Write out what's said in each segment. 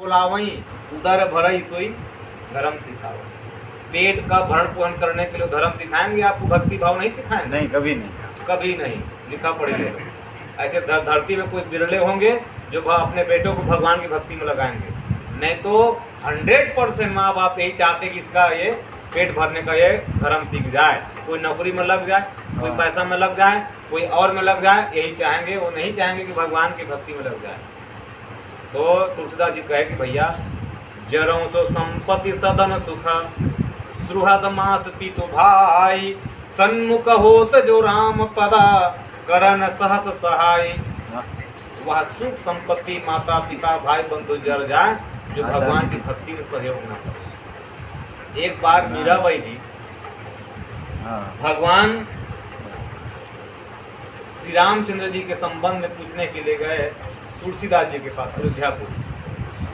बोलावई उदर भरई सोई धर्म सिखाओ। पेट का भरण पोषण करने के लिए धर्म सिखाएंगे, आपको भक्ति भाव नहीं सिखाएंगे? नहीं, कभी नहीं। कभी नहीं। लिखा पढ़ेगा। ऐसे धरती में कोई बिरले होंगे जो अपने बेटों को भगवान की भक्ति में लगाएंगे। नहीं तो 100% माँ बाप यही चाहते कि इसका ये पेट भरने का ये धर्म सीख जाए, कोई नौकरी में लग जाए, कोई पैसा में लग जाए, कोई और में लग जाए, यही चाहेंगे। वो नहीं चाहेंगे कि भगवान की भक्ति में लग जाए। तो तुलसीदास जी कहे कि भैया जरों सो संपत्ति सदन सुख सुहृद मात पितु भाई सन्मुख होत जो राम पदा करन सहस सहाय। वह सुख संपत्ति माता पिता भाई बंधु जर जाए जो भगवान की भक्ति में सहयोग न करे। एक बार मीराबाई जी भगवान श्री रामचंद्र जी के संबंध में पूछने के लिए गए तुलसीदास जी के पास अयोध्यापुर।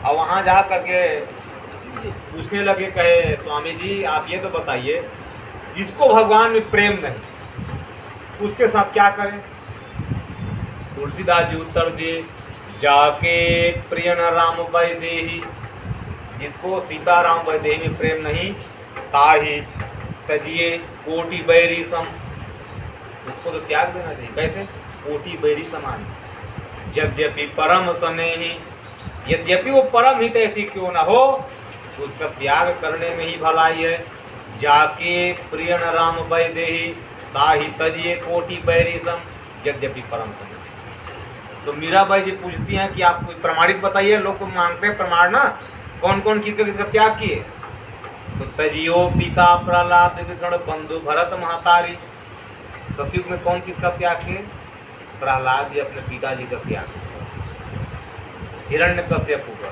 और वहाँ जा करके पूछने लगे, कहे स्वामी जी आप ये तो बताइए जिसको भगवान में प्रेम नहीं उसके साथ क्या करें? तुलसीदास जी उत्तर दिए, जाके प्रिय न राम वैदेही, जिसको सीता राम वैदेही में प्रेम नहीं ताही तजिए कोटि बैरी सम, उसको तो त्याग देना चाहिए। कैसे? कोटि बैरी समान। यद्यपि परम स्नेही, यद्यपि वो परम हित ऐसी क्यों न हो उसका त्याग करने में ही भलाई है। जाके प्रिय न राम वैदेही ताही तजिए कोटि बैरी सम यद्यपि परम स्नेही। तो मीराबाई जी पूछती हैं कि आप कोई प्रमाणित बताइए, लोग को मांगते हैं प्रमाण ना, कौन कौन किसका किसका त्याग किए? तो तजियो पिता प्रहलाद विष्ण बंधु भरत महतारी। सतयुग में कौन किसका त्याग किए? प्रहलाद जी अपने पिताजी का त्याग। हिरण्यकश्यपु का,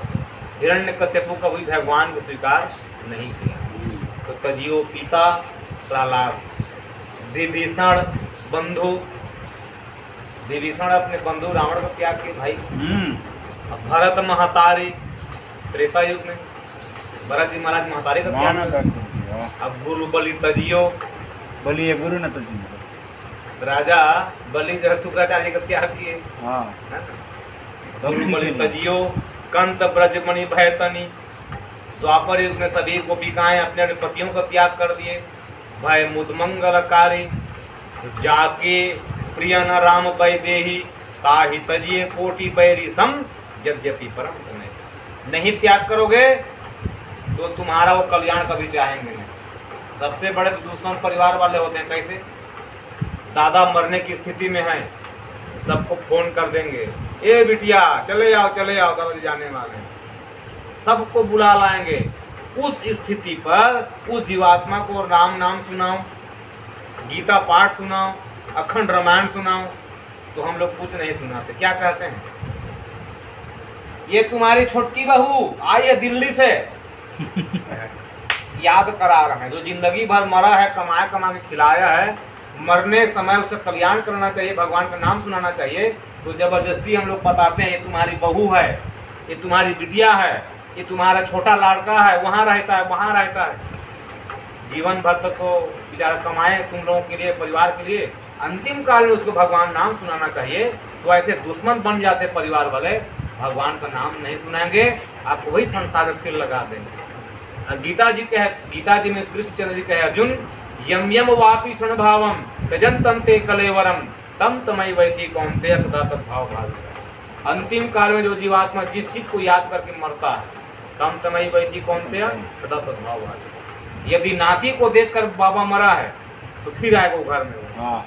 हिरण्यकश्यपु का भी भगवान को स्वीकार नहीं किया। तो तजियो पिता प्रहलाद, विभीषण बंधु, विभीषण अपने बंधु रावण को त्याग किए भाई। अब भरत महतारी त्रेता युग में भरत जी महाराज महतारी का त्याग। अब गुरु बलि तजियो, बलि गुरु न तजियो, राजा बलि जो है शुक्राचार्य का त्याग किए। गुरु बलि तजियो कंत ब्रजमणि भयतनी। द्वापर युग में सभी गोपिकाएं अपने अपने पतियों का त्याग कर दिए। भय मुदमंगलकारी, जाके प्रिय न राम वैदेही ताहि तजिए कोटि बैरी सम यद्यपि परम समय। नहीं त्याग करोगे तो तुम्हारा वो कल्याण कभी चाहेंगे नहीं। सबसे बड़े तो दुश्मन परिवार वाले होते हैं। कैसे? दादा मरने की स्थिति में है, सबको फोन कर देंगे, ए बिटिया चले आओ दादाजी जाने वाले हैं, सबको बुला लाएंगे। उस स्थिति पर उस जीवात्मा को राम नाम सुनाओ, गीता पाठ सुनाओ, अखंड रामायण सुनाओ, तो हम लोग कुछ नहीं सुनाते। क्या कहते हैं? ये तुम्हारी छोटकी बहू आई है दिल्ली से याद करा रहे हैं, जो जिंदगी भर मरा है, कमाया कमा के खिलाया है, मरने समय उसका कल्याण करना चाहिए, भगवान का नाम सुनाना चाहिए। तो जबरदस्ती हम लोग बताते हैं ये तुम्हारी बहू है, ये तुम्हारी बिटिया है, ये तुम्हारा छोटा लड़का है, वहाँ रहता है वहाँ रहता है। जीवन भर तक तो बेचारा कमाए तुम लोगों के लिए, परिवार के लिए, अंतिम काल में उसको भगवान नाम सुनाना चाहिए। तो ऐसे दुश्मन बन जाते परिवार वाले, भगवान का नाम नहीं सुनाएंगे, आपको वही संसार में फिर लगा देंगे। गीता जी में कृष्णचंद्र जी कहे, अर्जुन यम यम वापी क्षण भावम त्यजंतन्ते कलेवरम तम तमई वैति कौन्तेय सदा तद्भाव भाव। अंतिम काल में जो जीवात्मा जिस चीज को याद करके मरता है, तम तमई वैति कौन्तेय सदा तद्भाव भाव। यदि नाती को देखकर बाबा मरा है तो फिर आएगा घर में,